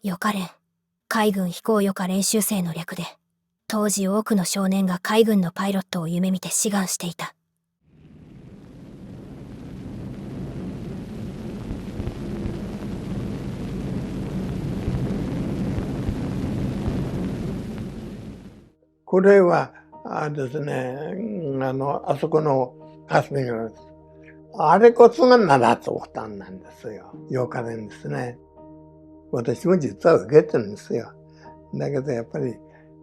予科練、海軍飛行予科練習生の略で、当時多くの少年が海軍のパイロットを夢見て志願していた。これはですね、あそこの霞ヶ浦です。あれこそが7つボタンなんですよ。8日連ですね。私も実は受けてるんですよ。だけどやっぱり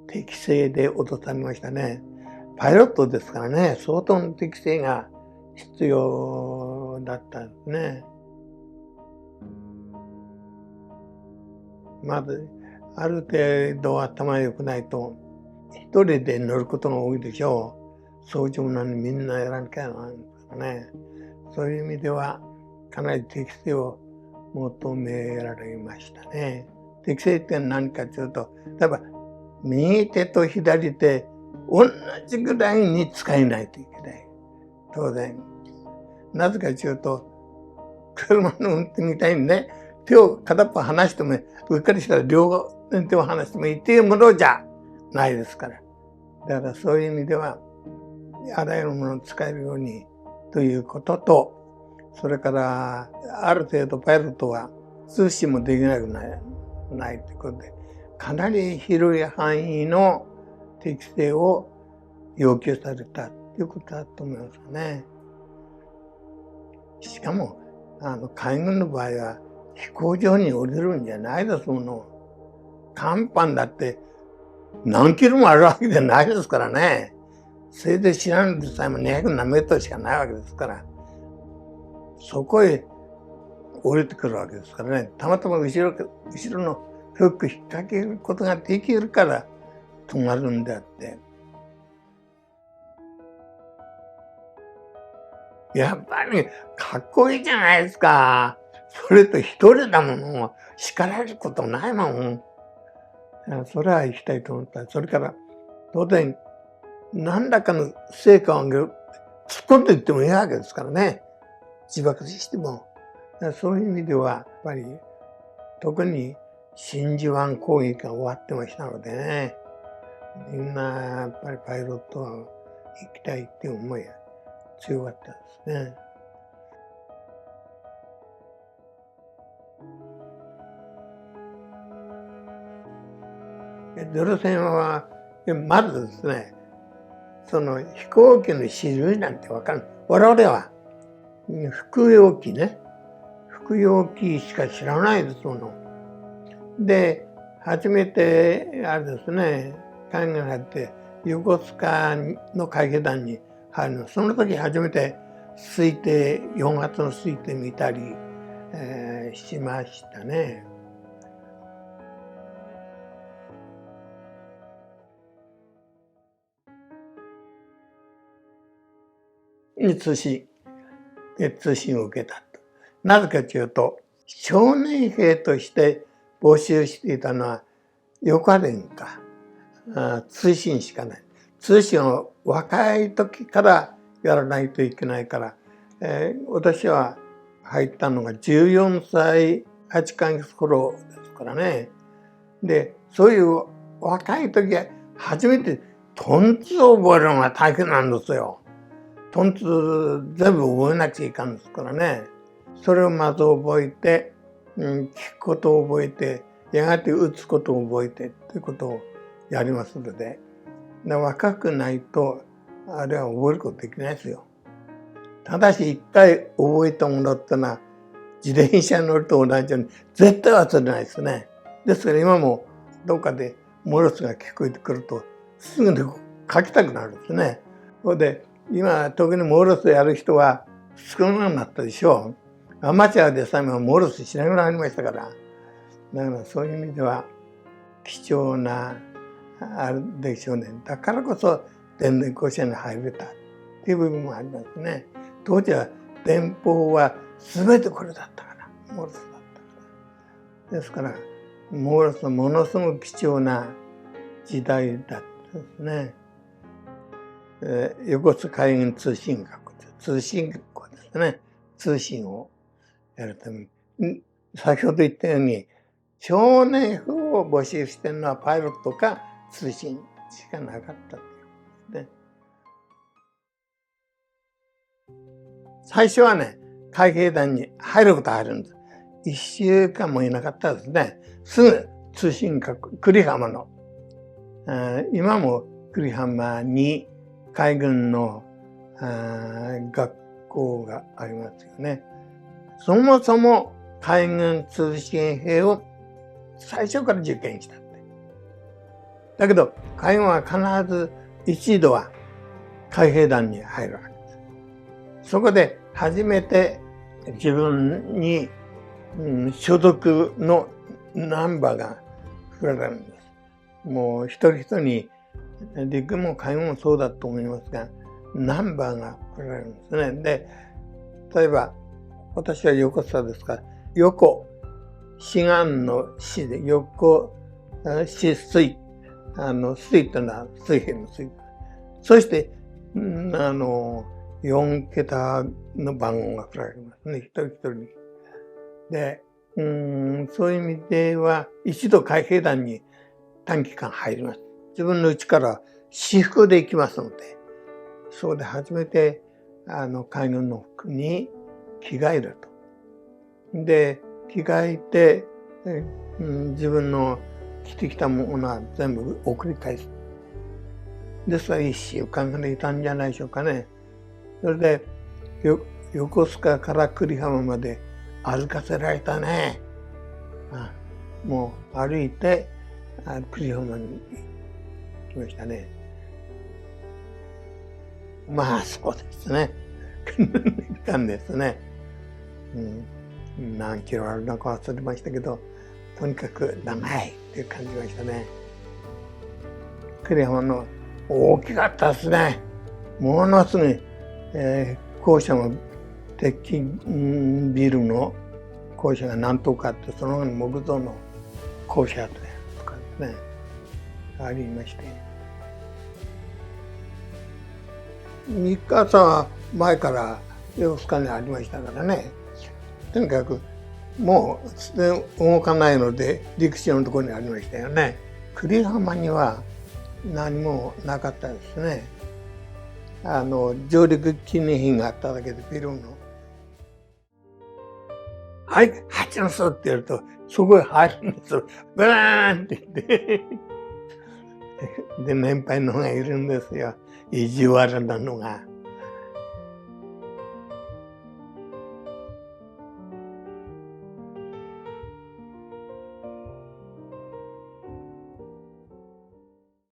適正で落とされましたね。パイロットですからね、相当の適正が必要だったんですね。まず、ある程度頭が良くないと、一人で乗ることが多いでしょう。操縦なのにみんなやらなきゃなんですからね。そういう意味では、かなり適正を求められましたね。適正って何かというと、例えば、右手と左手、同じぐらいに使えないといけない。当然。なぜかというと、車の運転みたいにね、手を片っぽ離しても、上からしたら両手を離してもいいっていうものじゃないですから。だからそういう意味では、あらゆるものを使えるようにということと、それからある程度パイロットは通信もできなくないということで、かなり広い範囲の適性を要求されたということだと思いますね。しかも、海軍の場合は飛行場に降りるんじゃないですもの。甲板だって何キロもあるわけじゃないですからね。せいぜい知らんでさえも200何メートルしかないわけですから、そこへ降りてくるわけですからね。たまたま後ろのフック引っ掛けることができるから止まるんであって。やっぱりかっこいいじゃないですか。それと一人だもの。叱られることないもん。それは行きたいと思った。それから当然何らかの成果を上げる。突っ込んでいってもいいわけですからね。自爆しても。そういう意味では、やっぱり特に真珠湾攻撃が終わってましたのでね。みんなやっぱりパイロットは行きたいっていう思いが強かったですね。ゼロ戦は、まずですね、その飛行機の種類なんてわからない。我々は服用機ね。服用機しか知らないですもの。で、初めて、あれですね、海外に入って、横須賀の海兵団に入るの。その時初めて推定、4月の推定見たり、しましたね。通信を受けたと。なぜかというと、少年兵として募集していたのは、予科練か、通信しかない。通信を若い時からやらないといけないから、私は入ったのが14歳8ヶ月頃ですからね。で、そういう若い時は初めてトンツを覚えるのが大変なんですよ。トンツ全部覚えなくちゃいかんですからね。それをまず覚えて、聞くことを覚えて、やがて打つことを覚えてということをやりますので、若くないとあれは覚えることできないですよ。ただし一回覚えたものってのは自転車に乗ると同じように絶対忘れないですね。ですから今もどっかでモールスが聞こえてくるとすぐに書きたくなるんですね。それで今特にモールスやる人は少なくなったでしょう。アマチュアでさえもモールスしなくなりましたから。だからそういう意味では貴重なあるでしょうね。だからこそ電電甲子園に入れたっていう部分もありますね。当時は電報は全てこれだったから、モールスだったから。ですから、モールスはものすごく貴重な時代だったですね。横須賀海軍通信学、通信学ですね。通信をやるために。先ほど言ったように、少年兵を募集してるのはパイロットか通信しかなかったっていうことですね。最初はね、海兵団に入ることがあるんです。1週間もいなかったですね。すぐ通信課、久里浜の。今も久里浜に海軍の学校がありますよね。そもそも海軍通信兵を最初から受験したって。だけど海軍は必ず一度は海兵団に入るわけです。そこで初めて自分に、所属のナンバーが振られるんです。もう一人一人に陸も海軍もそうだと思いますが、ナンバーが振られるんですね。で、例えば私は横須賀ですから、横、志願の死で横、死水、水というのは水平の水。そして、4桁の番号が振られますね、一人一人に。で、そういう意味では、一度海兵団に短期間入ります。自分の家から私服で行きますので、そこで初めて、海軍の服に着替えると。で、着替えて、自分の着てきたものは全部送り返す。ですから1週間ぐらいいたんじゃないでしょうかね。それで、横須賀から久里浜まで歩かせられたね。もう歩いて久里浜に来ましたね。まあそうですね。行ったんですね。何キロあるのか忘れましたけど、とにかく長いっていう感じがしたね。久里浜の大きかったですね。ものすごい、校舎も鉄筋ビルの校舎が何棟かあって、その上に木造の校舎とかですね、ありまして。日傘は前から横須賀にありましたからね。とにかくもう動かないので陸地のところにありましたよね。久里浜には何もなかったですね。上陸記念碑があっただけでビルの。はい、蜂の巣って言うと、そこへ入るんですよ。ブーンって言って。で、年配のがいるんですよ。意地悪なのが。